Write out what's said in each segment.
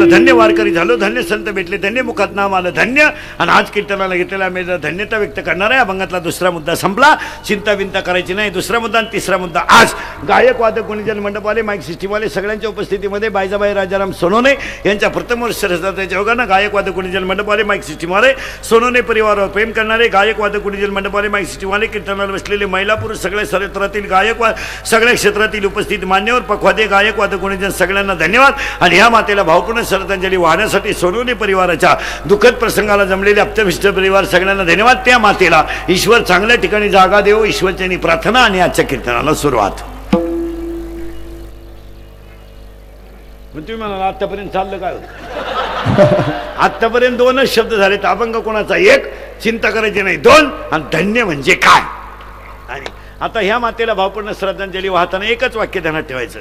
धन्य वारकरी झालो, धन्य संत भेटले, धन्य मुखात नाम आलं, धन्य. आणि आज कीर्तनाला घेतलेला मी धन्यता व्यक्त करणार आहे. अभंगातला दुसरा मुद्दा संपला. चिंता विंता करायची नाही. दुसरा मुद्दा आणि तिसरा मुद्दा. आज गायक वादक गुणीजन मंडपवाले माईक सिस्टीमवाले सगळ्यांच्या उपस्थितीमध्ये बायजाबाई राजाराम सोनोने यांच्या प्रथम वर्ष सरस्वतीच्या योगानं गायक वादक गुणीजन मंडपवाले माईक सिस्टीमवाले सोनोने परिवारावर प्रेम करणारे गायक वादक गुणीजन मंडपवाले माईक सिस्टीमवाले कीर्तनाला बसलेले महिला पुरुष सगळ्या क्षेत्रातील गायक सगळ्या क्षेत्रातील उपस्थित मान्यवर पखवादे गायक वादक गुणीजन सगळ्यांना धन्यवाद. आणि ह्या मातेला भावपूर्ण श्रद्धांजली वाहण्यासाठी सोनोने परिवाराच्या दुःखद प्रसंगाला जमलेले अप्तमिष्ट परिवार सगळ्यांना धन्यवाद. त्या मातेला ईश्वर चांगल्या ठिकाणी जागा देव ईश्वरचरणी प्रार्थना. आणि आजच्या कीर्तनाला सुरुवात. तुम्ही म्हणाल आतापर्यंत चाललं काय होतं? आतापर्यंत दोनच शब्द झाले. अभंग कोणाचा एक, चिंता करायची नाही दोन, आणि धन्य म्हणजे काय. आणि आता ह्या मातेला भावपूर्ण श्रद्धांजली वाहताना एकच वाक्य ध्यानात ठेवायचं.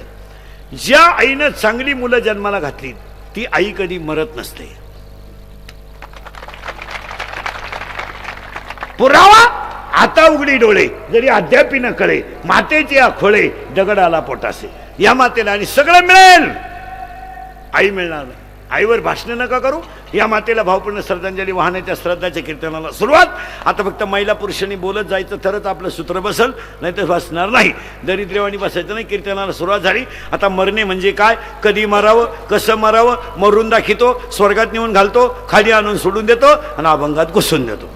ज्या आईनं चांगली मुलं जन्माला घातली ती आई कधी मरत नसते. पुरावा आता उघडी डोळे जरी अद्यापी न कळे मातेचे आखोळे दगडाला पोटासे. या मातेला आणि सगळं मिळेल, आई मिळणार नाही. आईवर भाषण नका करू. या मातेला भावपूर्ण श्रद्धांजली वाहण्याच्या श्रद्धाच्या कीर्तनाला सुरुवात. आता फक्त महिला पुरुषांनी बोलत जायचं तरच आपलं सूत्र बसल, नाही तर बसणार नाही. दरिद्रवाणी बसायचं नाही. कीर्तनाला सुरुवात झाली. आता मरणे म्हणजे काय, कधी मरावं, कसं मरावं, मरून दाखवतो, स्वर्गात नेऊन घालतो, खाली आणून सोडून देतो आणि अभंगात घुसून देतो.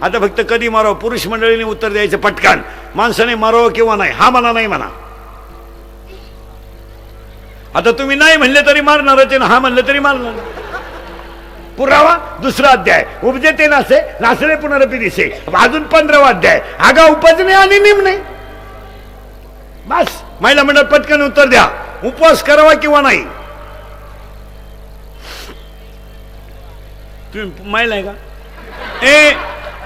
आता फक्त कधी मारावं. पुरुष मंडळीने उत्तर द्यायचं पटकन. माणसाने मारावं किंवा नाही, हा म्हणा नाही म्हणा. आता तुम्ही नाही म्हणले तरी मारणारच, हा म्हणलं तरी मारणार. पुरावा दुसरा अध्याय. उपजेते नासे नासले पुनरपी दिसे. अजून 15वा अध्याय. आगा उपजणे आणि निमणे. बस महिला मंडळ पटकन उत्तर द्या. उपवास करावा किंवा नाही. तुम्ही महिला आहे का? ए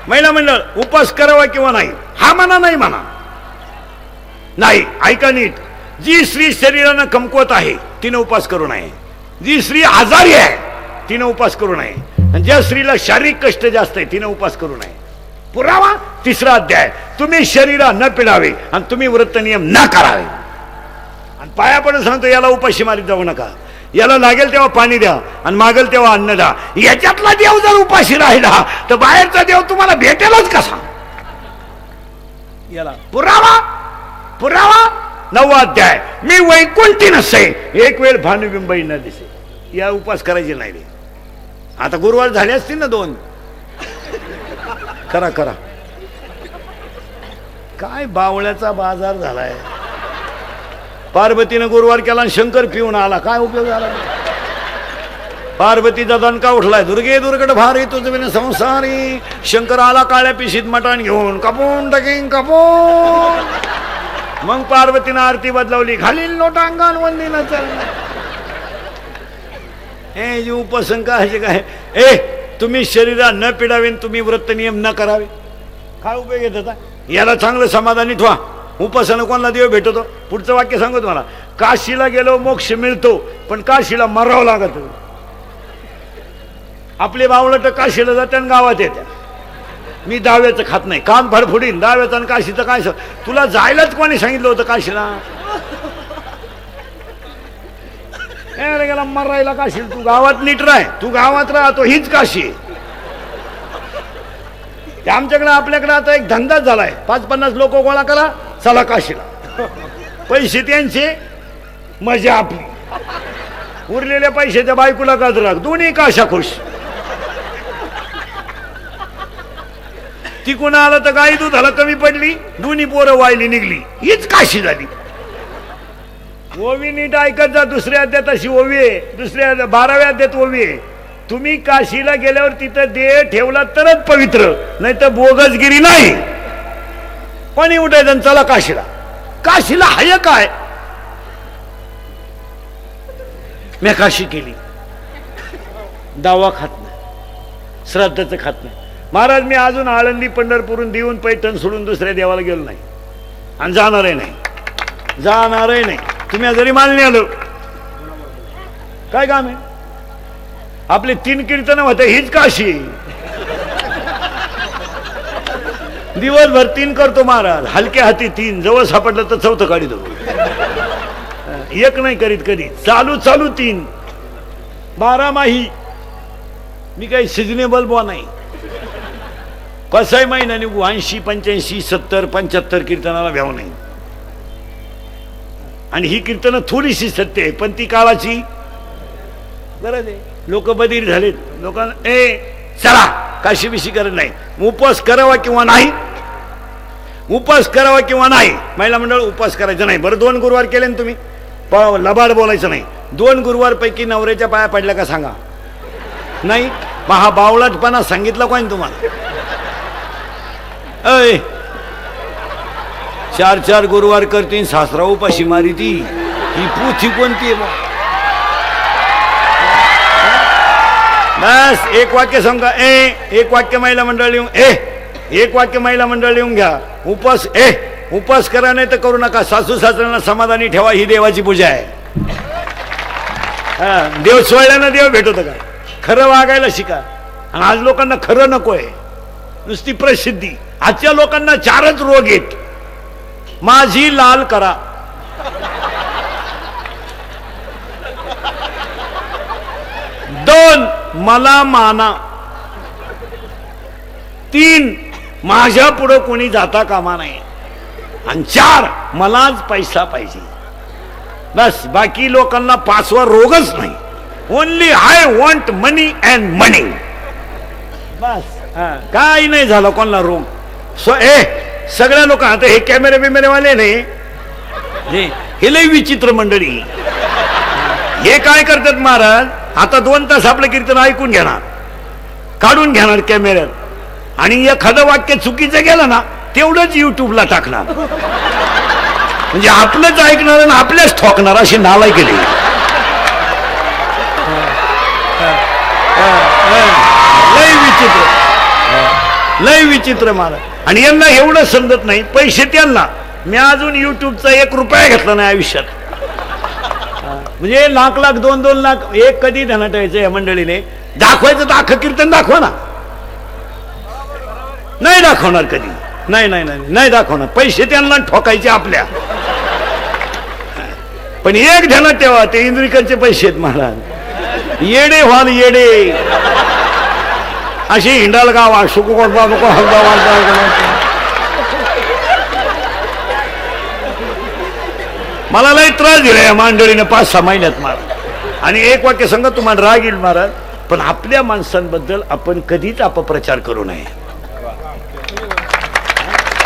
महिला मंडळ उपवास करावा किंवा नाही, हा म्हणा नाही म्हणा. नाही, ऐका नीट. जी स्त्री शरीरानं कमकुवत आहे तिने उपास करू नये. जी स्त्री आजारी आहे तिने उपास करू नये. आणि ज्या स्त्रीला शारीरिक कष्ट जास्त आहे तिने उपास करू नये. पुरावा तिसरा अध्याय. तुम्ही शरीरा न पिडावे आणि तुम्ही व्रत नियम न करावे. आणि पाया पडून सांगतो याला उपाशी मारीत जाऊ नका. याला लागेल तेव्हा पाणी द्या आणि मागेल तेव्हा अन्न द्या. याच्यातला देव जर उपाशी राहिला तर बाहेरचा देव तुम्हाला भेटेलच कसा. याला पुरावा. पुरावा 9वा अध्याय. मी वैकुंठी नसे एक वेळ भानुबिंबई न दिसे. या उपास करायचे नाही रे. आता गुरुवार झाले असतील ना 2. करा करा. काय बावळ्याचा बाजार झालाय. पार्वतीनं गुरुवार केला आणि शंकर पिऊन आला. काय उपयोग झाला. पार्वतीचा दणका उठलाय. दुर्गे दुर्गट भारी तुझ बिन संसारी. शंकर आला काळ्या पिशीत मटण घेऊन. कापून टाकीन कापून. मग पार्वतीनं आरती बदलवली. खालील लोटांगण वंदिना चल. हे जी उपसंका आहे काय. तुम्ही शरीरा न पिडावे, तुम्ही व्रत नियम न करावे. काय उपयोग येत होता. याला चांगलं समाधानी ठेवा. उपासना कोणाला देव भेटतो. पुढचं वाक्य सांगू तुम्हाला. काशीला गेलो मोक्ष मिळतो पण काशीला मरावं लागत. आपले बावळट काशीला जाते आणि गावात येत्या. मी दाव्याचं खात नाही. कान फडफुडीन. दाव्याचं आणि काशीचं काय. तुला जायलाच कोणी सांगितलं होतं काशीला. गेला मरायला काशी. तू गावात नीट राह. तू गावात राहतो हीच काशी. आमच्याकडे आपल्याकडे आता एक धंदाच झालाय. 5-50 लोक गोळा करा चला काशीला. पैसे त्यांचे मजा आपली. उरलेल्या पैशाच्या बायकोला गाजरा. दोन्ही काशा खुश. तिकून आलं तर गाई दुधाला कमी पडली. दोन्ही पोरं वायली निघली. हीच काशी झाली. ओवी नीट ऐकत जा. दुसऱ्या अध्यात अशी ओवी आहे. दुसऱ्या 12व्या अध्यात ओवी आहे. तुम्ही काशीला गेल्यावर तिथं देह ठेवला तरच पवित्र, नाही तर बोगसगिरी नाही. कोणी उठायचं चला काशीला. काशीला हाय काय. मी काशी केली. दावा खात नाही, श्राद्धाचं खात नाही. महाराज मी अजून आळंदी पंढरपूरून देऊन पैठण सोडून दुसऱ्या देवाला गेलो नाही आणि जाणारही नाही. जाणारही नाही. तुम्ही जरी मानले आलो काय काम आहे. आपले 3 कीर्तन होते हीच काशी. दिवसभर 3 करतो महाराज. हलक्या हाती 3. जवळ सापडलं तर 4थं काढी दो. एक नाही करीत कधी, चालू चालू 3 12 मी काही सिजनेबल बॉ नाही. कसाही महिना निघू 80 85 70 75 कीर्तनाला भ्याव नाही. आणि ही कीर्तनं थोडीशी सत्य आहे, पण ती काळाची गरज आहे. लोक बधीर झालेत. लोकांना चला काशी बिशी करत नाही. उपवास करावा किंवा नाही, उपवास करावा किंवा नाही. महिला मंडळ उपवास करायचं नाही. बरं 2 गुरुवार केले ना तुम्ही, लबाड बोलायचं नाही. 2 गुरुवार पैकी नवऱ्याच्या पाया पडल्या का सांगा. नाही मग हा बावळटपणा सांगितलं कोण तुम्हाला. 4 गुरुवार करते सासरा उपाशी मारी ती, ही पूथी कोणती आहे. बस एक वाक्य सांगा. एक वाक्य महिला मंडळ लिहून एक वाक्य महिला मंडळ लिहून घ्या. उपवास उपवास करा नाही तर करू नका. सासू सासऱ्यांना समाधानी ठेवा, ही देवाची पूजा आहे. देव सोडल्यानं देव भेटतो का. खरं वागायला शिका. आणि आज लोकांना खरं नकोय, नुसती प्रसिद्धी. आजच्या लोकांना 4च रोग आहेत. माझी लाल करा, 2 मला माना, 3 माझ्या पुढे कोणी जाता कामा नाही, आणि 4 मलाच पैसा पाहिजे. बस बाकी लोकांना 5वा रोगच नाही. Only I want money and money. बस काही नाही झालं कोणाला रोग. सगळ्या लोक आता हे कॅमेरे बिमेरेवाले नाही, हे लई विचित्र मंडळी. हे काय करतात महाराज, आता 2 तास आपलं कीर्तन ऐकून घेणार, काढून घेणार कॅमेऱ्यात, आणि एखादं वाक्य चुकीचं गेलं ना तेवढंच युट्यूबला टाकणार. म्हणजे आपलंच ऐकणार आणि आपल्याच ठोकणार, अशी नालाय केली. लय विचित्र, लय विचित्र महाराज. आणि यांना एवढं समजत नाही, पैसे त्यांना. मी अजून युट्यूबचा 1 रुपया घेतला नाही आयुष्यात. म्हणजे लाख 2-2 लाख एक कधी ध्यानात ठेवायचं या मंडळीने. दाखवायचं तर अख्खं कीर्तन दाखवा ना. नाही दाखवणार कधी, नाही नाही नाही नाही दाखवणार. पैसे त्यांना ठोकायचे आपल्या. पण एक ध्यानात ठेवा, ते इंद्रिकांचे पैसे आहेत महाराज. येडे व्हाल येडे, अशी हिंडाल गावा मला लई त्रास दिला या मंडळीने 5-6 महिन्यात महाराज. आणि एक वाक्य सांगा, तुम्हाला राग येईल महाराज, पण आपल्या माणसांबद्दल आपण कधीच अपप्रचार करू नये.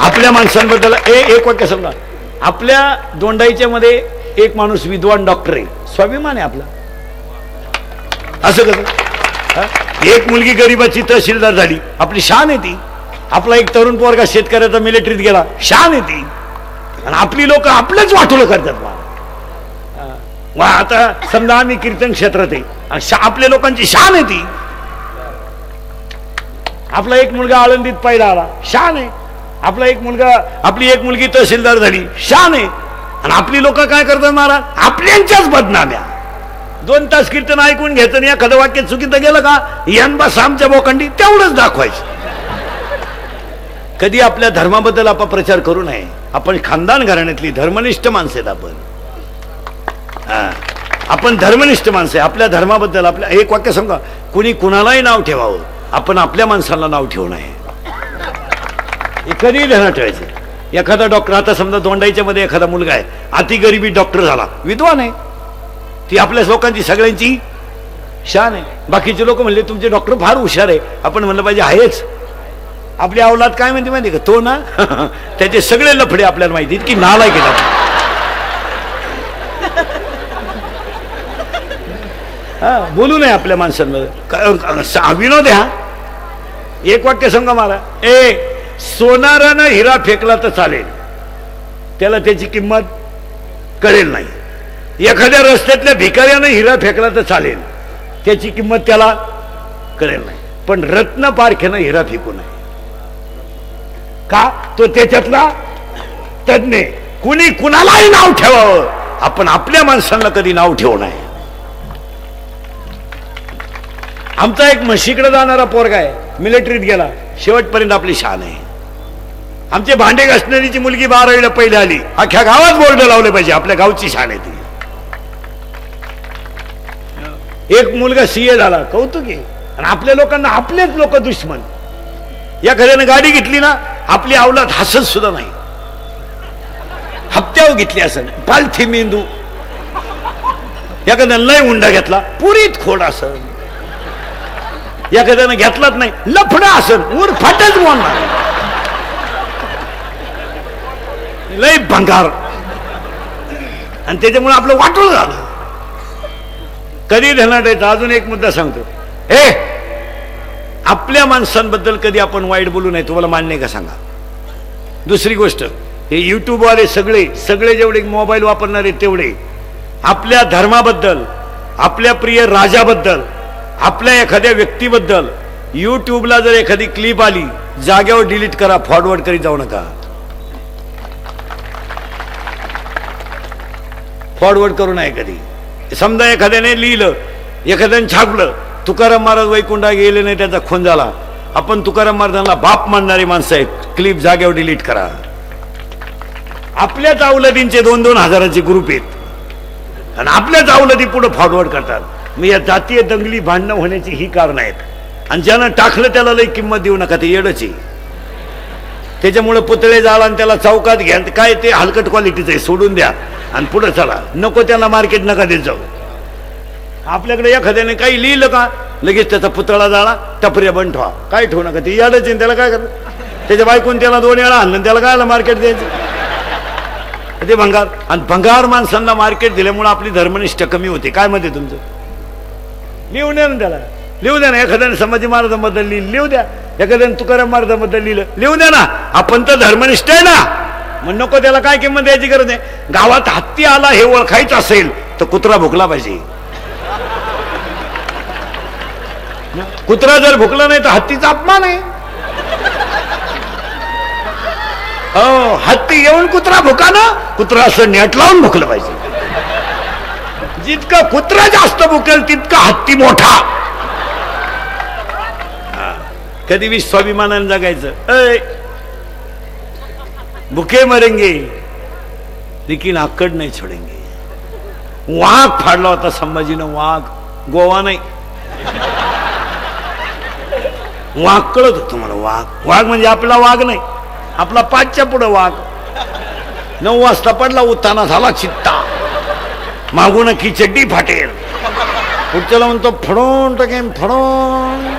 आपल्या माणसांबद्दल एक वाक्य सांगा. आपल्या दोंडाईच्या मध्ये एक माणूस विद्वान डॉक्टर आहे, स्वाभिमान आहे आपला. असं कसं. एक मुलगी गरीबाची तहसीलदार झाली, आपली शान आहे ती. आपला एक तरुण पोरगा शेतकऱ्याचा मिलिटरीत गेला, शान आहे ती. आणि आपली लोक आपलंच वाटोळं करतात. आता समजा आम्ही कीर्तन क्षेत्रात आहे, आपल्या लोकांची शान आहे ती. आपला एक मुलगा आळंदीत पहिला आला, शान आहे. आपला एक मुलगा, आपली एक मुलगी तहसीलदार झाली, शान आहे. आणि आपली लोक काय करतात महाराज, आपल्यांच्याच बदनाम्या. 2 तास कीर्तन ऐकून घ्यायचं आणि एखादं वाक्य चुकीचं गेलं का, यानबा सामच्या बोखंडी तेवढंच दाखवायचं. कधी आपल्या धर्माबद्दल आपण प्रचार करू नये. आपण खानदान घराण्यातली धर्मनिष्ठ माणसं आहेत. आपण धर्मनिष्ठ माणसं आहे. आपल्या धर्माबद्दल आपल्या एक वाक्य सांगा, कुणी कुणालाही नाव ठेवावं, आपण आपल्या माणसाला नाव ठेवू नये. कधी ध्यानात ठेवायचं. एखादा डॉक्टर, आता समजा दोंडाईच्या मध्ये एखादा मुलगा आहे, अति गरिबी डॉक्टर झाला, विद्वान आहे, ती आपल्या लोकांची सगळ्यांची शान आहे. बाकीचे लोक म्हणले तुमचे डॉक्टर फार हुशार आहे, आपण म्हणलं पाहिजे आहेच. आपली अवलाद काय म्हणते माहिती का, तो ना त्याचे सगळे लफडे आपल्याला माहिती की नालायक केला. बोलू नये आपल्या माणसांमध्ये. विनोद आहे. एक वाक्य सांगा मला, सोनारानं हिरा फेकला तर चालेल, त्याला त्याची किंमत कळेल नाही. एखाद्या रस्त्यातल्या भिकाऱ्यानं हिरा फेकला तर चालेल, त्याची किंमत त्याला कळेल नाही. पण रत्न पारखेनं हिरा फेकू नये. का, तो त्याच्यातला तज्ञ. कुणी कुणालाही नाव ठेवावं, आपण आपल्या माणसांना कधी नाव ठेवू नये. आमचा एक म्हशीकडे जाणारा पोरगा आहे, मिलिटरीत गेला, शेवटपर्यंत आपली शान आहे. आमचे भांडे घासणारीची मुलगी 12वीला पहिले आली, अख्ख्या गावात बोर्ड लावले पाहिजे, आपल्या गावची शान आहे ती. एक मुलगा सीए झाला, कौतुक आहे. आणि आपल्या लोकांना आपलेच लोक दुश्मन. एखाद्याने गाडी घेतली ना, आपली अवलाद हसत सुद्धा नाही. हप्त्यावर घेतली असेल पालथी मेंदू, एखाद्यानं लय हुंडा घेतला पुरीत खोड असेल, एखाद्यानं घेतलाच नाही लफडा असेल वर फाटच बोलणार, लय भंगार. आणि त्याच्यामुळे आपलं वाटोळ झालं. कधी ध्यानात. अजून एक मुद्दा सांगतो. आपल्या माणसांबद्दल कधी आपण वाईट बोलू नये. तुम्हाला मान्य आहे का सांगा. दुसरी गोष्ट, हे युट्यूबवाले सगळे जेवढे मोबाईल वापरणारे तेवढे आपल्या धर्माबद्दल, आपल्या प्रिय राजाबद्दल, आपल्या एखाद्या व्यक्तीबद्दल युट्यूबला जर एखादी क्लिप आली, जाग्यावर डिलीट करा, फॉरवर्ड करीत जाऊ नका. फॉरवर्ड करू नये कधी. समजा एखाद्याने लिहिलं, एखाद्याने छापलं, तुकाराम महाराज वैकुंठा गेले नाही, त्याचा खून झाला, आपण तुकाराम महाराजांना बाप मानणारी माणसं आहेत, क्लिप जागेवर डिलीट करा. आपल्याच अवलदींचे 2-2 हजाराचे ग्रुप आहेत आणि आपल्याच अवलदी पुढे फॉरवर्ड करतात. मग या जातीय दंगली भांडणं होण्याची ही कारण आहेत. आणि ज्यानं टाकलं त्याला लई किंमत देऊ नका, ते येडच आहे. त्याच्यामुळे पुतळे जाळा आणि त्याला चौकात घ्या, काय ते हलकट क्वालिटीचं आहे, सोडून द्या आणि पुढे चला. नको त्याला मार्केट नका देत जाऊ. आपल्याकडे एखाद्याने काही लिहिलं का लगेच त्याचा पुतळा जाळा, टपऱ्या बंद ठेवा, काय ठेवू नका. ते याडच आहे, त्याला काय करत. त्याच्या बायकून त्याला 2 वेळा आणलं, त्याला काय मार्केट द्यायचं. ते भंगार. आणि भंगार माणसांना मार्केट दिल्यामुळे आपली धर्मनिष्ठा कमी होते. काय म्हणते तुमचं. लिहून द्या ना, त्याला लिहू द्या ना. एखाद्याने संभाजी महाराजांबद्दल लिहू द्या, एखाद्याने तुकाराम महाराजांबद्दल लिहिलं, लिहू द्या ना. आपण तर धर्मनिष्ठ आहे ना, मग नको त्याला काय किंमत द्यायची गरज नाही. गावात हत्ती आला हे ओळखायचं असेल तर कुत्रा भुकला पाहिजे. कुत्रा जर भुकला नाही तर हत्तीचा अपमान आहे. हो, हत्ती येऊन कुत्रा भुका ना, कुत्रा असं नेट लावून भुकलं पाहिजे. जितका कुत्रा जास्त भुकेल तितका हत्ती मोठा. कधी बी स्वाभिमानाने जगायचं. भुके मरेंगे लेकिन आकड नाही छोडेंगे. वाघ फाडला होता संभाजीनं, वाघ, गोवा नाही, वाघ कळत होत तुम्हाला. वाघ, वाघ म्हणजे आपला वाघ नाही, आपला 5च्या पुढे वाघ. 9 वाजता पडला, उत्ताना झाला चित्ता, मागून की चड्डी फाटेल, पुढच्याला म्हणतो फडून टाकेन, फडून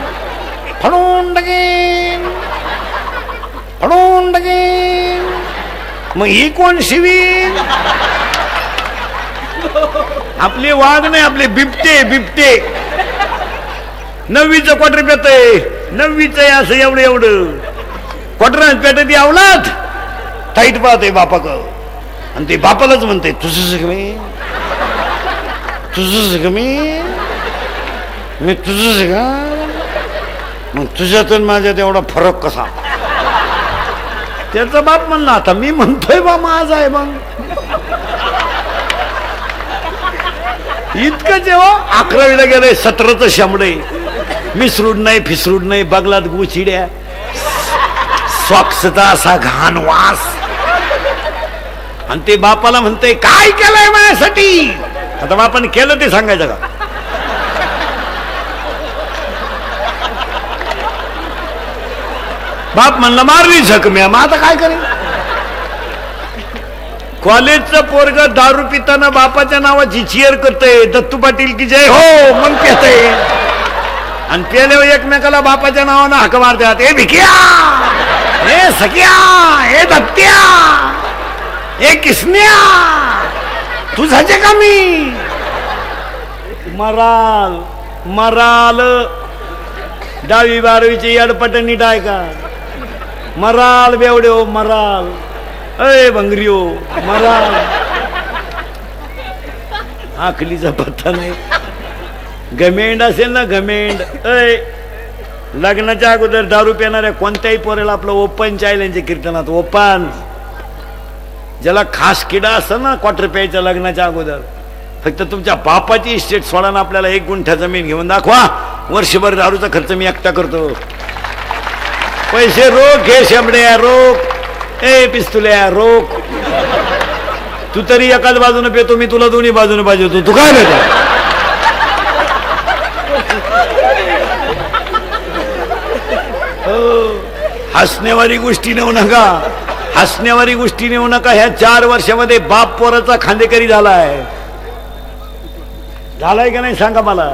टाकेन, फडून टाकेन. मग ही कोण शिवीन. आपले वाघ नाही, आपले बिबटे. बिबटे 9वीचं क्वार्टर पेतय, 9वीचं असं एवढं क्वार्टर पेट ती अवलाद टाईट पाहते बापाक. आणि ते बापालाच म्हणते तुझं कमी, तुझं कमी, मी तुझंच का. मग तुझ्यातून माझ्यात एवढा फरक कसा. त्याचा बाप म्हणला, आता मी म्हणतोय बा माझा आहे. मग इतकं जेव्हा 11वीला गेलंय, 17चं शामडे, मिसरूड नाही, फिसरूड नाही, बगलात गुचिड्या, सॉक्सचा असा घाण वास. आणि ते बापाला म्हणतंय काय केलंय माझ्यासाठी. आता बापाने केलं ते सांगायचं का. बाप म्हणला मारली झकम्या, मग आता काय करेल. कॉलेजचं पोरग दारू पिताना बापाच्या नावाची चीयर करतय, दत्तू पाटील की जय हो मग पेतय. आणि पेल्यावर एकमेकाला बापाच्या नावानं हाक मारतात. ए भिक्या, ए सख्या, ए दत्त्या, ए किसन्या, तुझाचे का मी. मराल मराल 10वी-12वीची अडपटणी डाय का. मराल बेवडे हो, मराल. अय भंगरी हो, मराल. आखलीचा पत्ता नाही. गमेंड असेल ना, गमेंड. अय लग्नाच्या अगोदर दारू पिणाऱ्या कोणत्याही पोरेला आपलं ओपन चायल्यांच्या कीर्तनात ओपन. ज्याला खास किडा असं ना क्वार्टर प्यायच्या लग्नाच्या अगोदर, फक्त तुमच्या बापाची इस्टेट सोडा ना, आपल्याला 1 गुंठा जमीन घेऊन दाखवा, वर्षभर दारूचा खर्च मी एकटा करतो. पैसे रोख हे शेंबड्या रोख. ए पिस्तुल्या रोख. तू तरी एकाच बाजूने पेतो, मी तुला दोन्ही बाजूने पाहिजे. तू काय पेतो. हसण्यावारी गोष्टी नेऊ नका, हसण्यावारी गोष्टी नेऊ नका. ह्या 4 वर्षामध्ये बाप पोराचा खांदेकरी झालाय का नाही सांगा मला.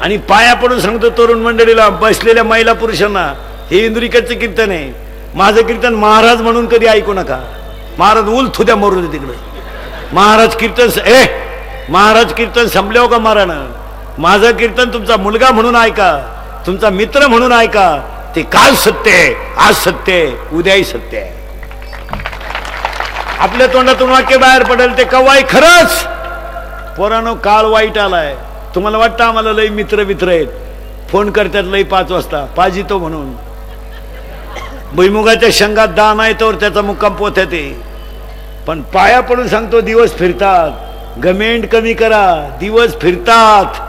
आणि पाया पडून सांगतो तरुण मंडळीला, बसलेल्या महिला पुरुषांना, हे इंद्रिकडचं कीर्तन आहे. माझं कीर्तन महाराज म्हणून कधी ऐकू नका. महाराज उलथू द्या, मरू दे तिकडं. महाराज कीर्तन संपल्यावर का मारानं. माझं कीर्तन तुमचा मुलगा म्हणून ऐका, तुमचा मित्र म्हणून ऐका. ते काल सत्य आहे, आज सत्य आहे, उद्याही सत्य आहे. आपल्या तोंडातून वाक्य बाहेर पडेल ते कवाय खरंच. पोरानो, काळ वाईट आलाय. तुम्हाला वाटतं आम्हाला लई मित्र आहेत, फोन करतात लई 5 वाजता पाजितो म्हणून. भुईमुगाच्या शेंगात दान आहे तर त्याचा मुक्काम पोथ्यात आहे. पण पाया पडून सांगतो, दिवस फिरतात. गमेंट कमी करा, दिवस फिरतात.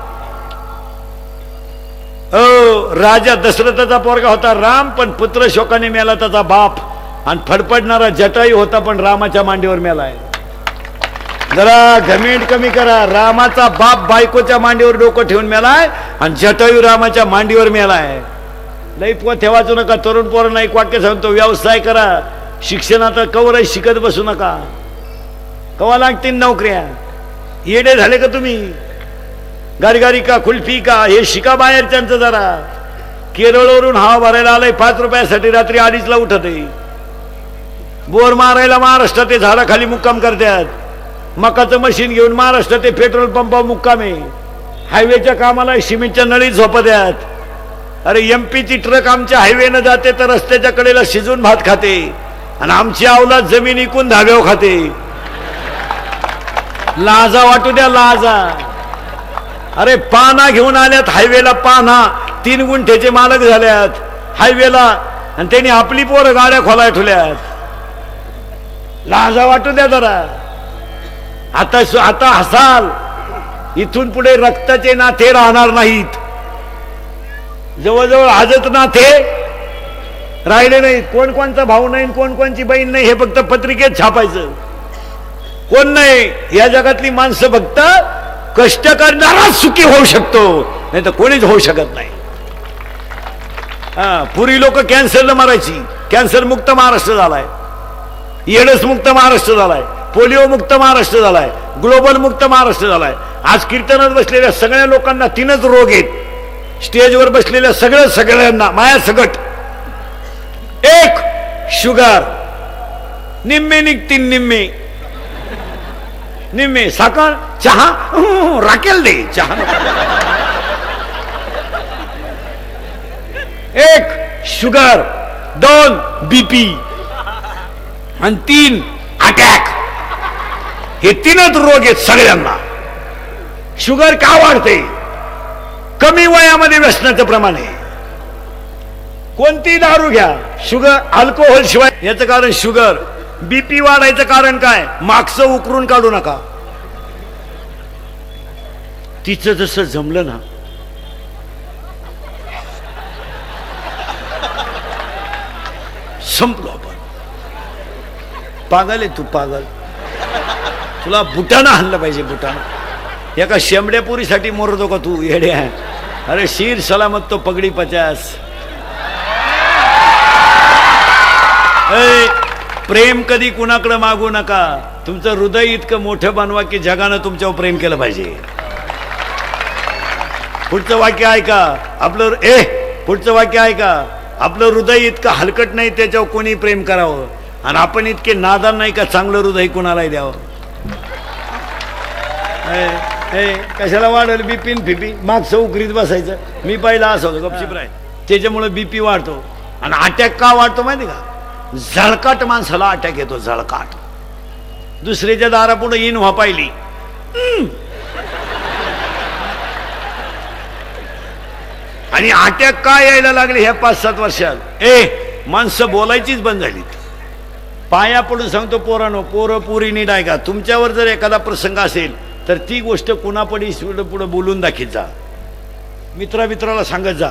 राजा दशरथाचा पोरगा होता राम, पण पुत्र शोकाने मेला त्याचा बाप. आणि फडफडणारा जटायू होता, पण रामाच्या मांडीवर मेलाय. जरा घमेंट कमी करा. रामाचा बाप बायकोच्या मांडीवर डोकं ठेवून मेलाय, आणि जटायू रामाच्या मांडीवर मेलाय. लई पोथ्या वाचू नका. तरुण पोरांना एक वाक्य सांगतो, व्यवसाय करा. शिक्षणात कवर शिकत बसू नका. कवा लागतील नोकऱ्या. येडे झाले का तुम्ही. गारगारी का कुल्फी का हे शिका बाहेरच्यांचं जरा. केरळवरून हवा भरायला आलंय 5 रुपयासाठी, रात्री 2:30ला उठत आहे. बोर मारायला महाराष्ट्रात ते झाडाखाली मुक्काम करतात. मकाचं मशीन घेऊन महाराष्ट्रात ते पेट्रोल पंपावर मुक्काम आहे. हायवेच्या कामाला सिमेंटच्या नळीत झोपत्यात. अरे एमपीची ट्रक आमच्या हायवेनं जाते तर रस्त्याच्या कडेला शिजून भात खाते, आणि आमची अवलाद जमीन इकून धाब्यावर खाते. लाजा वाटू द्या, लाजा. अरे पाना घेऊन आल्यात हायवेला, पाना 3 गुंठ्याचे मालक झाल्यात हायवेला, आणि त्यांनी आपली पोरं गाड्या खोलाय ठेवल्यात. लाजा वाटू द्या जरा. आता हसाल. इथून पुढे रक्ताचे नाते राहणार नाहीत. जवळजवळ आजच नाते राहिले नाहीत. कोण कोणचा भाऊ नाही, कोण कोणची बहीण नाही, हे फक्त पत्रिकेत छापायचं. कोण नाही. या जगातली माणसं फक्त कष्ट करणारा सुखी होऊ शकतो, नाही तर कोणीच होऊ शकत नाही. पूर्वी लोक कॅन्सरला मारायची. कॅन्सर मुक्त महाराष्ट्र झालाय. एड्स मुक्त महाराष्ट्र झालाय. पोलिओ मुक्त महाराष्ट्र झालाय. ग्लोबल मुक्त महाराष्ट्र झालाय. आज कीर्तनात बसलेल्या सगळ्या लोकांना 3च रोग आहेत. स्टेजवर बसलेल्या सगळ्यांना माया सगट. 1 शुगर, निम्मे निघतील, निम्मे साखर, चहा राखेल दे, चहा. 1 शुगर, 2 बीपी, आणि 3 अटॅक. हे 3च रोग आहेत सगळ्यांना. शुगर का वाढते. कमी वयामध्ये व्यसनाचं प्रमाण आहे. कोणती दारू घ्या, शुगर, अल्कोहोल शिवाय. याचं कारण शुगर. बीपी वाढायचं कारण काय. मागचं उकरून काढू नका. तिचं जसं जमलं ना, संपलो आपण. पागल आहे तू, पागल. तुला बुटानं हाणलं पाहिजे, बुटानं. एका शेंबड्यापुरीसाठी मोरतो का तू, येडे आहे. अरे शीर सलामत तो पगडी 50. प्रेम कधी कुणाकडे मागू नका. तुमचं हृदय इतकं मोठं बनवा की जगानं तुमच्यावर प्रेम केलं पाहिजे. पुढचं वाक्य ऐका आपलं. पुढचं वाक्य ऐका. आपलं हृदय इतकं हलकट नाही त्याच्यावर कोणी प्रेम करावं, आणि आपण इतके नादान नाही का चांगलं हृदय कुणालाही द्यावं. कशाला वाढेल बीपीन फिपी. मागचं उकरीत बसायचं. मी पहिला असं होतो गपचिप राय. त्याच्यामुळे बीपी वाढतो. आणि अटॅक का वाढतो माहिती का. झळकाट माणसाला अटॅक येतो, झळकाट. दुसऱ्याच्या दारापुढे इन व्हा पाहिली. आणि अटॅक का यायला लागले ह्या 5-7 वर्षात. माणसं बोलायचीच बंद झाली. पाया पडून सांगतो पोरानो, पोरं पुरी नीट ऐका. तुमच्यावर जर एखादा प्रसंग असेल तर ती गोष्ट कुणापडी पुढे बोलून दाखीत जा. मित्राला सांगत जा.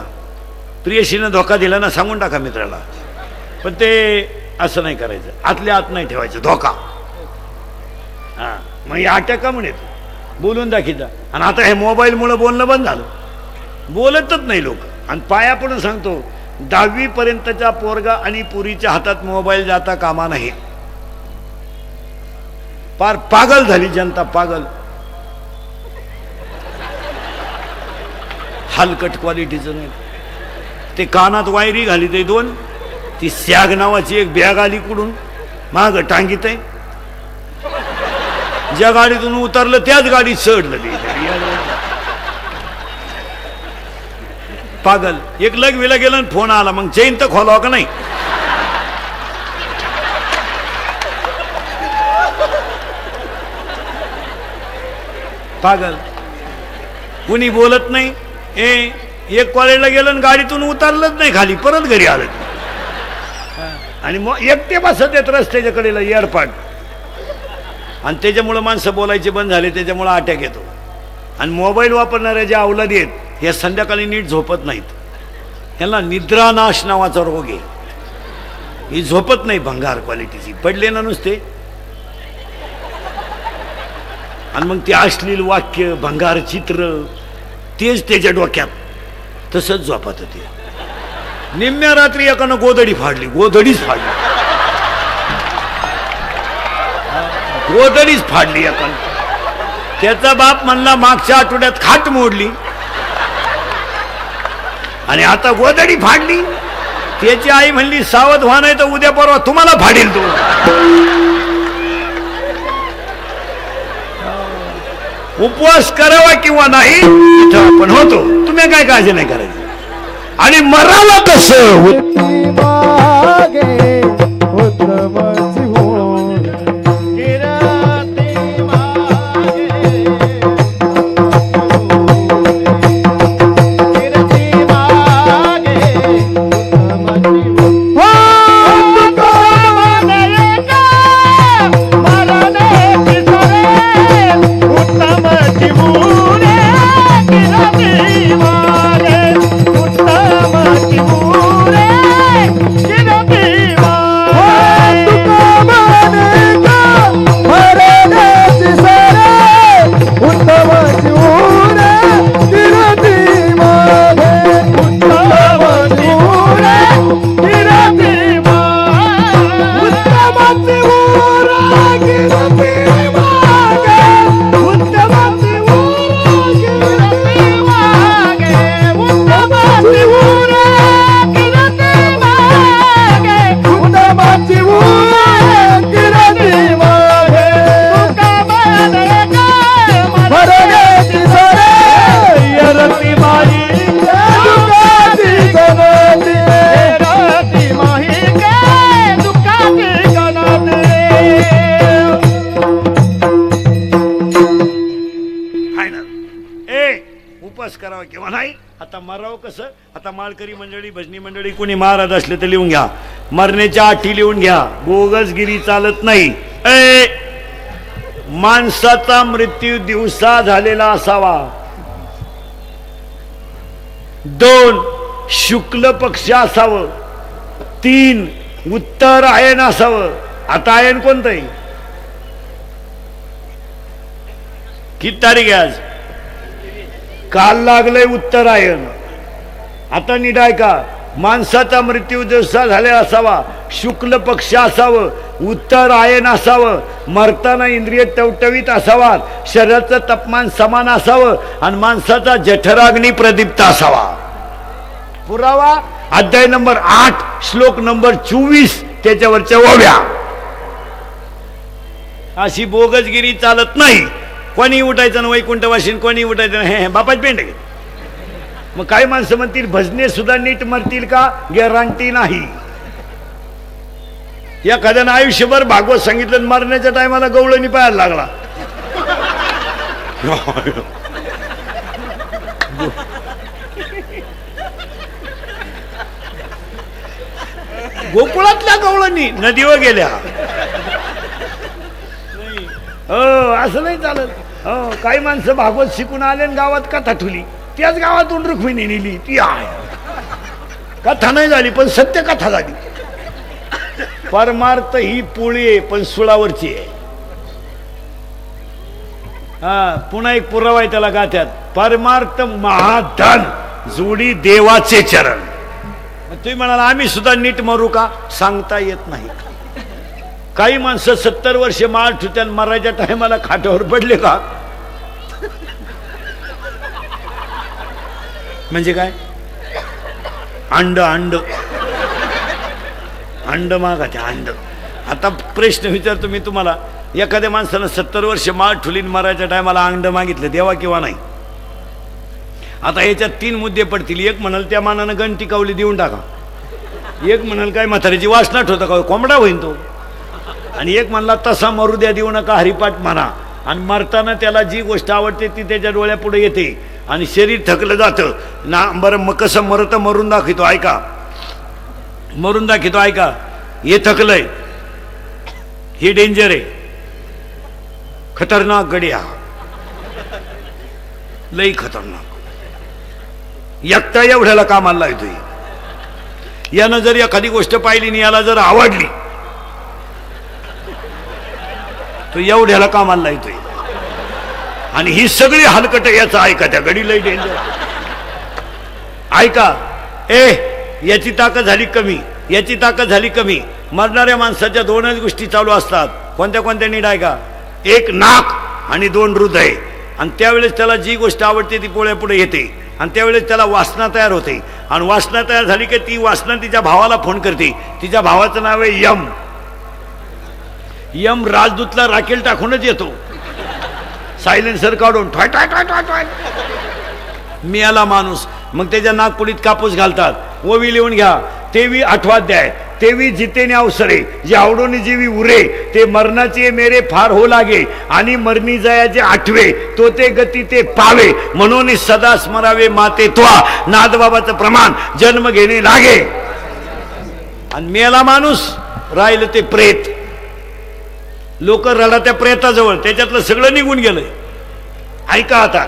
प्रियशीनं धोका दिला ना, सांगून टाका मित्राला. पण ते असं नाही करायचं, आतल्या आत नाही ठेवायचं धोका. मग हे अटॅक का म्हणेल, बोलून दाखीत जा. आणि आता हे मोबाईलमुळे बोलणं बंद झालं, बोलतच नाही लोक. आणि पाया पडून सांगतो, 10वी पर्यंतच्या पोरगा आणि पुरीच्या हातात मोबाईल जाता कामा नाही. पार पागल झाली जनता, पागल. हलकट क्वालिटीचं नाही. ते कानात वायरी घाली ते 2, ती सॅग नावाची एक बॅग आली कुठून माग टांगीत आहे. ज्या गाडीतून उतरलं त्याच गाडीत चढलं ते. पागल. एक लगविला गेलं आणि फोन आला, मग चैन तर खोलावा का नाही. पागल. कुणी बोलत नाही. एक कॉलेजला गेलं आणि गाडीतून उतरलंच नाही खाली, परत घरी आलं. आणि मग एकटे बसत येत रस्त्याच्या कडेला एअरपाट. आणि त्याच्यामुळं माणसं बोलायचे बंद झाले, त्याच्यामुळं अटॅक येतो. आणि मोबाईल वापरणाऱ्या ज्या अवलादी आहेत हे संध्याकाळी नीट झोपत नाहीत. त्यांना निद्रानाश नावाचा रोग आहे. ही झोपत नाही, भंगार क्वालिटीची. पडले ना नुसते. आणि मग ते अश्लील वाक्य, भंगार चित्र तेच त्याच्या डोक्यात. तसंच झोपत होते. निम्म्या रात्री एकानं गोधडी फाडली, गोधडीच फाडली, गोधडीच फाडली एकानं. त्याचा बाप म्हणला मागच्या आठवड्यात खाट मोडली आणि आता गोधडी फाडली. त्याची आई म्हणली सावध व्हा, नाही तर उद्या परवा तुम्हाला फाडील तो. उपवास करावा किंवा नाही इथं आपण होतो. तुम्ही काय काळजी नाही करायची. आणि मराला कसं करावा किंवा नाही. आता मराव कसं. आता माळकरी मंडळी, भजनी मंडळी कोणी महाराज असले तर लिहून घ्या. मरण्याच्या अटी लिहून घ्या. बोगसगिरी चालत नाही. माणसाचा मृत्यू दिवसा झालेला असावा. 2 शुक्ल पक्ष असावं. 3 उत्तरायण असावं. आता आयन कोणतं आहे? किती तारीख आहे आज? काल लागलंय उत्तरायण. आता नीट ऐका. माणसाचा मृत्यू दिवसा झालेला असावा. शुक्ल पक्ष असावं. उत्तरायण असावं. मरताना इंद्रिय टवटवीत असावा. शरीराचं तापमान समान असावं. आणि माणसाचा जठराग्नी प्रदीप्त असावा. पुरावा अध्याय नंबर 8 श्लोक नंबर 24 त्याच्यावरच्या ओव्या. अशी बोगसगिरी चालत नाही. कोणी उठायचं ना वैकुंठवासीन, कोणी उठायचं ना हे बापाच पेंड. मग काही माणसं म्हणतील भजने सुद्धा नीट मरतील का? गॅरंटी नाही. एखाद्यानं आयुष्यभर भागवत सांगितलं, मरण्याच्या टायमाला गवळणी पाहायला लागला. गोकुळातल्या गवळणी नदीवर गेल्या. हो असं नाही चालत. हो काही माणसं भागवत शिकून आले आणि गावात कथा ठुली. त्याच गावातून रुक्मिणी नेली. ती आहे कथा नाही झाली पण सत्य कथा झाली. परमार्थ ही पोळी आहे पण सुळावरची आहे. पुन्हा एक पुरावा आहे त्याला गाथ्यात. परमार्थ महाधन जोडी देवाचे चरण. तुम्ही म्हणाला आम्ही सुद्धा नीट मरू का? सांगता येत नाही. काही माणसं 70 वर्ष माळ ठुत्यान मरायच्या टायमाला खाटावर पडले का? म्हणजे काय? अंड अंड अंड मागा ते अंड. आता प्रश्न विचारतो मी तुम्हाला, एखाद्या माणसानं 70 वर्ष माळ ठुलीन मरायच्या टायमाला अंड मागितलं, देवा किंवा नाही? आता याच्यात 3 मुद्दे पडतील. एक म्हणाल त्या मानानं गणती कावली देऊन टाका, एक म्हणाल काय म्हातारीची वासनाट होतं का कोंबडा होईन तो, आणि एक म्हणला तसा मरू द्या देऊ नका हरिपाठ म्हणा. आणि मरताना त्याला जी गोष्ट आवडते ती त्याच्या डोळ्यापुढे येते आणि शरीर थकलं जातं ना. बरं मग कसं मरतं? मरून दाखवतो ऐका, मरून दाखवतो ऐका. हे थकलंय, हे डेंजर आहे, खतरनाक गड्या, लई खतरनाक. एकटा एवढ्याला कामाला येतोय. यानं जर एखादी गोष्ट पाहिली आणि याला जर आवडली तो एवढ्याला कामाला येतोय. आणि ही सगळी हलकट याचा ऐका, त्या गडी लई डेंजर. ऐका, याची ताकद झाली कमी, याची ताकद झाली कमी. मरणाऱ्या माणसाच्या 2च गोष्टी चालू असतात. कोणत्या कोणत्या नीट ऐका? एक नाक आणि 2 हृदय. आणि त्यावेळेस त्याला जी गोष्ट आवडते ती पोळ्यापुढे येते आणि त्यावेळेस त्याला वासना तयार होते. आणि वासना तयार झाली की ती वासना तिच्या भावाला फोन करते. तिच्या भावाचं नाव आहे यम. यम राजदूतला राखेल टाकूनच येतो, सायलेन्सर काढून ठॉय ठॉय ठॉय ठॉय ठॉय. मी आला माणूस. मग त्याच्या नागपुडीत कापूस घालतात. ओवी लिहून घ्या. तेवी 8वां अध्याय. तेवी जितेने अवसरे जे आवडोनी जीवी उरे ते मरणाचे मेरे फार हो लागे आणि मरणी जयाचे 8वे तो ते गती ते पावे म्हणून सदा स्मरावे माते त्वा नादबाबाचं प्रमाण जन्म घेणे लागे. आणि मेला माणूस राहिलं ते प्रेत. लोक रडा त्या प्रेताजवळ, त्याच्यातलं सगळं निघून गेलंय. ऐका आता,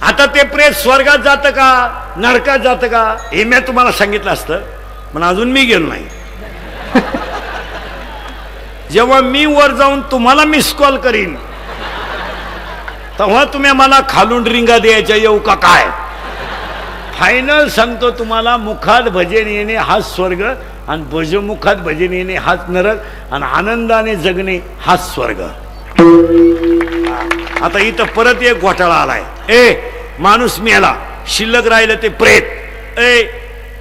आता ते प्रेत स्वर्गात जातं का नरकात जातं का हे मी तुम्हाला सांगितलं असतं, पण अजून मी गेलो नाही. जेव्हा मी वर जाऊन तुम्हाला मिस कॉल करीन तेव्हा तुम्ही मला खालून रिंगा द्यायच्या येऊ का काय? फायनल सांगतो तुम्हाला, मुखात भजन येणे हाच स्वर्ग आणि भजमुखात भजन येणे हाच नरक आणि आनंदाने जगणे हाच स्वर्ग. आता इथं परत एक घोटाळा आलाय. माणूस मेला, शिल्लक राहिलं ते प्रेत.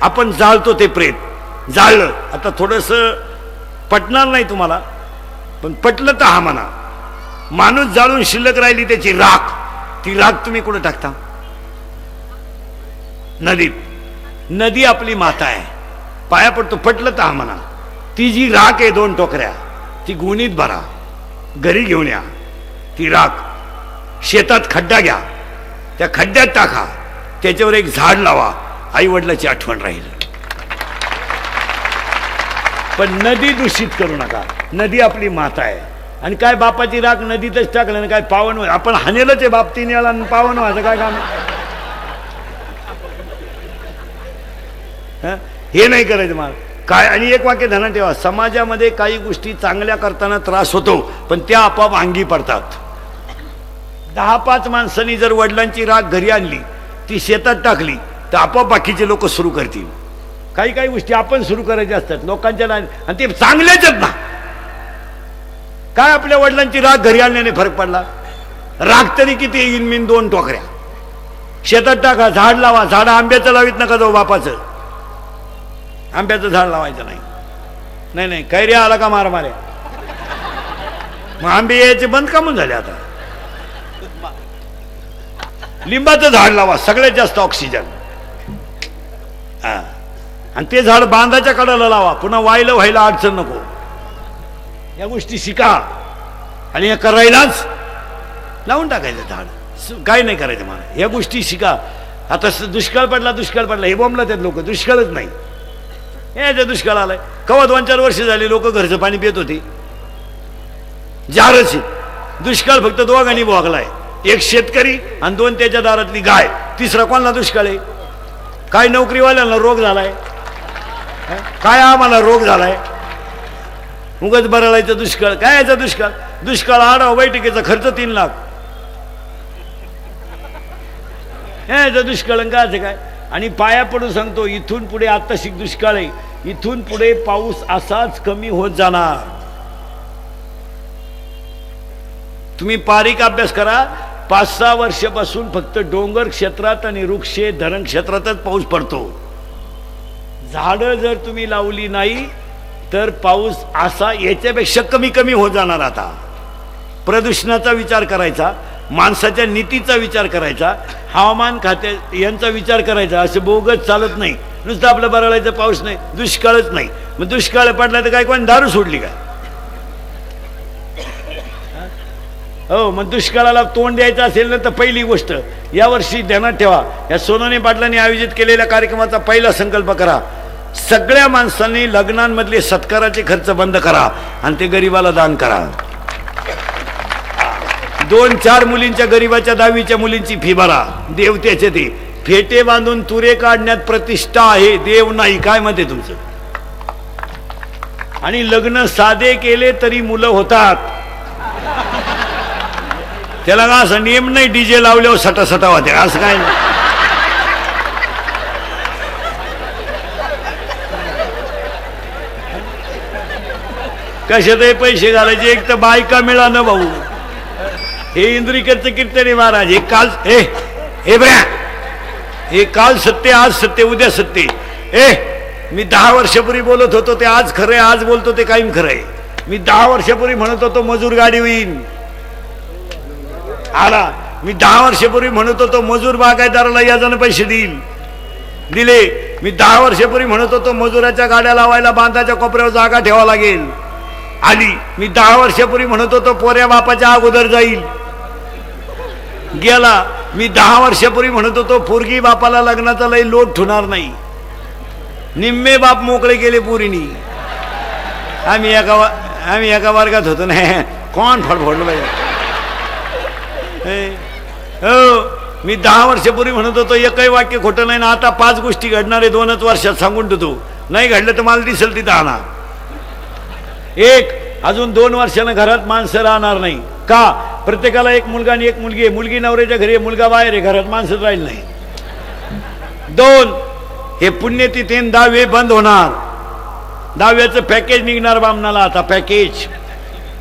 आपण जाळतो ते प्रेत. जाळलं, आता थोडस पटणार नाही तुम्हाला, पण पटलं तर हा म्हणा. माणूस जाळून शिल्लक राहिली त्याची राख. ती राख तुम्ही कुठे टाकता? नदीत. नदी आपली माता आहे, पाया पडतो. पटलं तर हा म्हणा. ती जी राख आहे 2 टोकऱ्या, ती गुणीत भरा, घरी घेऊन या. ती राख शेतात खड्डा घ्या, त्या खड्ड्यात टाका, त्याच्यावर एक झाड लावा, आई वडिलाची आठवण राहील. पण नदी दूषित करू नका. नदी आपली माता आहे. आणि काय बापाची राख नदीतच टाकलं ना काय पावन? आपण हानेलच आहे बाप 3 वेळा, पावन व्हायचं काय काम? हे नाही करायचं मला काय. आणि एक वाक्य ध्यानात ठेवा, समाजामध्ये काही गोष्टी चांगल्या करताना त्रास होतो, पण त्या आपोआप अंगी पडतात. 10-5 माणसांनी जर वडिलांची राख घरी आणली, ती शेतात टाकली, तर आपोआप बाकीचे लोक सुरू करतील. काही काही गोष्टी आपण सुरू करायच्या असतात लोकांच्या, आणि ते चांगल्याच आहेत ना. काय आपल्या वडिलांची राख घरी आणल्याने फरक पडला? राख तरी किती येईन? मीन 2 टोकऱ्या शेतात टाका, झाड लावा. झाड आंब्याचं लावित नका जाऊ बापाचं. आंब्याचं झाड लावायचं नाही. नाही नाही, कैऱ्या आला का मारा माऱ्या. मग आंबे यायचे बंद का म्हणून झाले? आता लिंबाचं झाड लावा, सगळ्यात जास्त ऑक्सिजन. आणि ते झाड बांधाच्या कडाला लावा, पुन्हा व्हायला अडचण नको. या गोष्टी शिका आणि या करायलाच लावून टाकायचं झाड. काय नाही करायचं मला, या गोष्टी शिका. आता दुष्काळ पडला हे बोंबला त्यात लोक. दुष्काळच नाही, याचा दुष्काळ आलाय. कवा 2-4 वर्ष झाले लोक घरचं पाणी पित होते. जारच दुष्काळ फक्त 2 भोगलाय. एक शेतकरी आणि 2 त्याच्या दारातली गाय. तिसरा कोणाला दुष्काळ आहे? काय नोकरीवाल्यांना रोग झालाय, काय आम्हाला रोग झालाय. उगाच बरळायचं दुष्काळ. काय याचा दुष्काळ? दुष्काळ आढावा बैठकीचा खर्च 3 लाख. याचा दुष्काळ काय? आणि पाया पडून सांगतो, इथून पुढे आता शिक दुष्काळ आहे, इथून पुढे पाऊस असाच कमी होत जाणार. तुम्ही पारिक अभ्यास करा. 5-6 वर्षापासून फक्त डोंगर क्षेत्रात आणि वृक्षे धरण क्षेत्रातच पाऊस पडतो. झाडं जर तुम्ही लावली नाही तर पाऊस असा याच्यापेक्षा कमी कमी होत जाणार. आता प्रदूषणाचा विचार करायचा, माणसाच्या नीतीचा विचार करायचा, हवामान खात्या यांचा विचार करायचा. असं बोगस चालत नाही. नुसतं आपलं बरळायचं पाऊस नाही, दुष्काळच नाही. मग दुष्काळ पडला तर काय कोण दारू सोडली काय? हो, मग दुष्काळाला तोंड द्यायचं असेल ना तर पहिली गोष्ट यावर्षी ध्यानात ठेवा. या सोनवणे पाटलांनी आयोजित केलेल्या कार्यक्रमाचा पहिला संकल्प करा, सगळ्या माणसांनी लग्नांमधले सत्काराचे खर्च बंद करा आणि ते गरीबाला दान करा. 2-4 मुलींच्या गरीबाच्या 10वीच्या मुलींची फी भरा. देव त्याचे ते फेटे बांधून तुरे काढण्यात प्रतिष्ठा आहे, देव नाही. काय म्हणते तुमचं? आणि लग्न साधे केले तरी मुलं होतात. त्याला का असं नियम नाही डीजे लावल्यावर सटा होते असं काय नाही. कशातही पैसे घालायचे. एक तर बायका मिळा ना भाऊ. हे इंद्रिकरचं कीर्तनी महाराज हे काल हे काल सत्य, आज सत्य, उद्या सत्य. मी 10 वर्षापूर्वी बोलत होतो ते आज खरंय, आज बोलतो ते कायम खरंय. मी 10 वर्षापूर्वी म्हणत होतो मजूर गाडी होईल आला. मी 10 वर्षापूर्वी म्हणत होतो मजूर बागायतदाराला याजाने पैसे दिले. मी 10 वर्षापूर्वी म्हणत होतो मजुराच्या गाड्या लावायला बांधाच्या कोपऱ्यावर जागा ठेवावं लागेल, आली. मी 10 वर्षापूर्वी म्हणत होतो पोऱ्या बापाच्या अगोदर जाईल, गेला. मी 10 वर्षापूर्वी म्हणत होतो पोरगी बापाला लग्नाचा लई लोट ठेवणार नाही, निम्मे बाप मोकळे गेले पोरीनी. आम्ही एका वर्गात होतो ना, कोण फडफडलं पाहिजे. हो, मी 10 वर्षापूर्वी म्हणत होतो एकही वाक्य खोटं नाही ना. आता 5 गोष्टी घडणार आहे 2च वर्षात सांगून देतो. नाही घडलं तर मला दिसेल तिथं आणा. एक, अजून 2 वर्षानं घरात माणसं राहणार नाही. का? प्रत्येकाला एक मुलगा आणि एक मुलगी आहे. मुलगी नवऱ्याच्या घरी आहे, मुलगा बाहेर आहे, घरात माणसं राहील नाही. 2, हे पुण्यतिथीन 10वे बंद होणार. 10व्याचं पॅकेज निघणार बामणाला. आता पॅकेज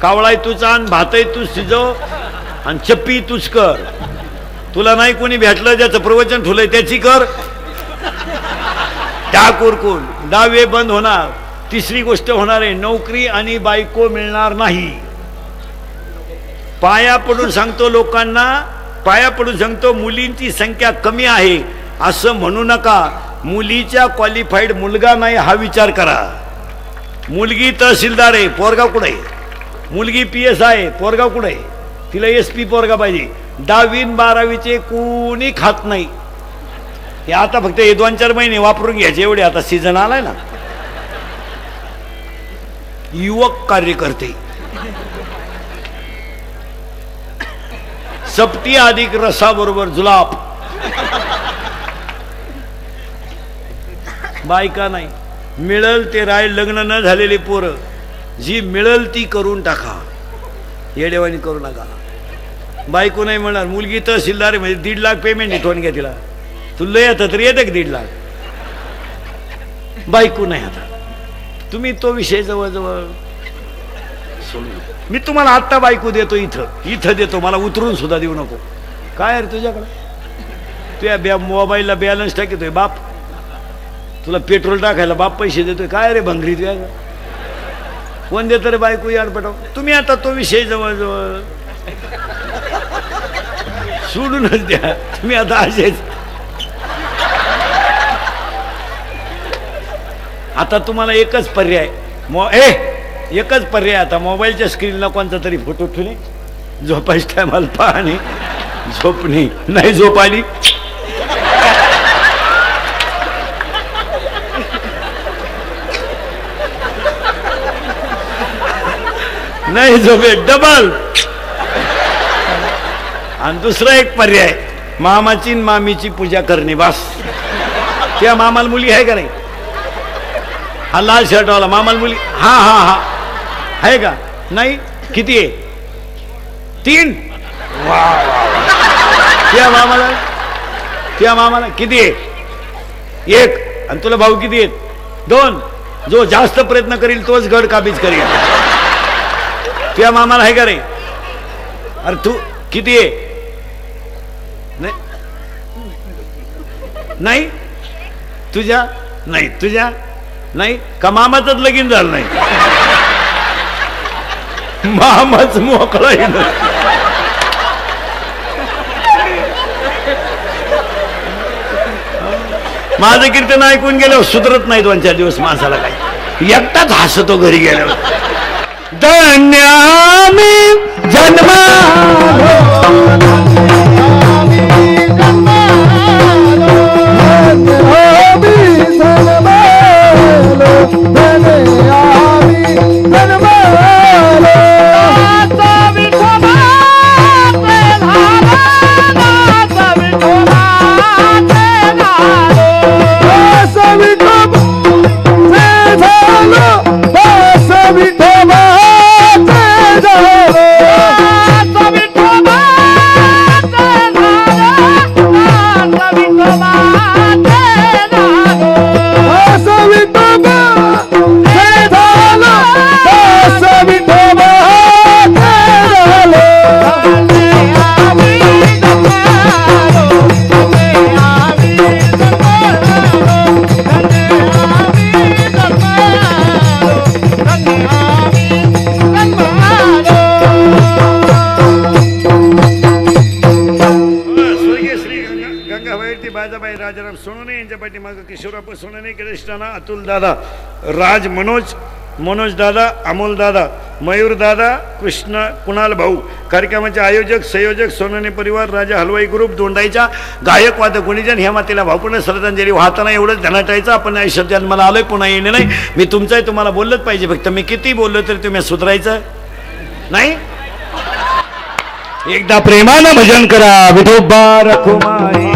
कावळाय तूच आण, भातही तूच शिजव आणि चप्पी तूच कर. तुला नाही कोणी भेटलं ज्याचं प्रवचन ठुलंय त्याची कर, त्या कोरकून. 10वे बंद होणार. 3री गोष्ट होणार आहे, नोकरी आणि बायको मिळणार नाही. पाया पडून सांगतो लोकांना, पाया पडून सांगतो मुलींची संख्या कमी आहे असं म्हणू नका. मुलीच्या क्वालिफाईड मुलगा नाही हा विचार करा. मुलगी तहसीलदार आहे, पोरगा कुठे आहे? मुलगी PS आहे, पोरगा कुठे आहे? तिला SP पोरगा पाहिजे. 10वी 12वीचे कोणी खात नाही. हे आता फक्त हे 2-4 महिने वापरून घ्यायचे एवढे. आता सीझन आलाय ना. युवक कार्यकर्ते सप्ती अधिक रसाबरोबर जुलाब. बायका नाही. मिळल ते राय. लग्न न झालेले पोरं जी मिळल ती करून टाका, येडेवाणी करू नका. बायको नाही म्हणणार. मुलगी तहसीलदार आहे म्हणजे 1.5 लाख पेमेंट आहे, ठोन घ्या तिला. तुला येतं तर येतं की 1.5 लाख. बायको नाही. आता तुम्ही तो विषय जवळजवळ सोडून, मी तुम्हाला आत्ता बायको देतो, इथं देतो, मला उतरून सुद्धा देऊ नको. काय रे तुझ्याकडं? तुझ्या मोबाईलला बॅलन्स टाकतोय बाप, तुला पेट्रोल टाकायला बाप पैसे देतोय. काय रे भंगरी तुझ्या? कोण देतं रे बायको याड पटाव? तुम्ही आता तो विषय जवळजवळ सोडूनच द्या. तुम्ही आता असेच. आता तुम्हाला एकच पर्याय, एकच पर्याय आता. मोबाईलच्या स्क्रीनला कोणता तरी फोटो ठेवणे, झोपायच्या टायमाला पाहणे, झोपणे नाही. झोप आली नाही, झोपे डबल. आणि दुसरा एक पर्याय, मामाची मामीची पूजा करणे. बस. त्या मामाला मुली आहे का नाही? हा लाल शर्टवाला मामाला मुली? हा हा हा आहे का? नाही. किती आहे? 3. वा. त्या मामाला किती आहे? एक. आणि तुला भाऊ किती आहेत 2. जो जास्त प्रयत्न करील तोच गड काबीज करील. तुझ्या मामाला आहे का रे? अरे तू किती आहे? नाही तुझ्या नाही, तुझ्या नाही का? मामाचंच लगीन झालं नाही, मामाच मोकळा माझं कीर्तन ऐकून गेल्यावर सुधरत नाही 2-4 दिवस माणसाला. काही एकटाच हसतो घरी गेल्यावर. धन्य आम्ही जन्मालो, बाजाबाई राजाराम सोनवणे यांच्या पाठीमागं किशोरप्पा सोनवणे, कृष्णाना, अतुल दादा, राज, मनोज दादा, अमोल दादा, मयूर दादा, कृष्ण, कुणाल भाऊ. कार्यक्रमाचे आयोजक संयोजक सोनवणे परिवार, राजा हलवाई ग्रुप, दोंडाईच्या गायक वादक गुणीजन. ह्या मातेला भावपूर्ण श्रद्धांजली वाहताना एवढंच ध्यानात ठेवायचं, आपण आयुष्यात जन्माला आलोय, पुन्हा येणे नाही. मी तुमचं तुम्हाला बोललंच पाहिजे, फक्त मी किती बोललो तरी तुम्ही सुधारायचं नाही. एकदा प्रेमानं भजन करा. विठोबा रखुमाई.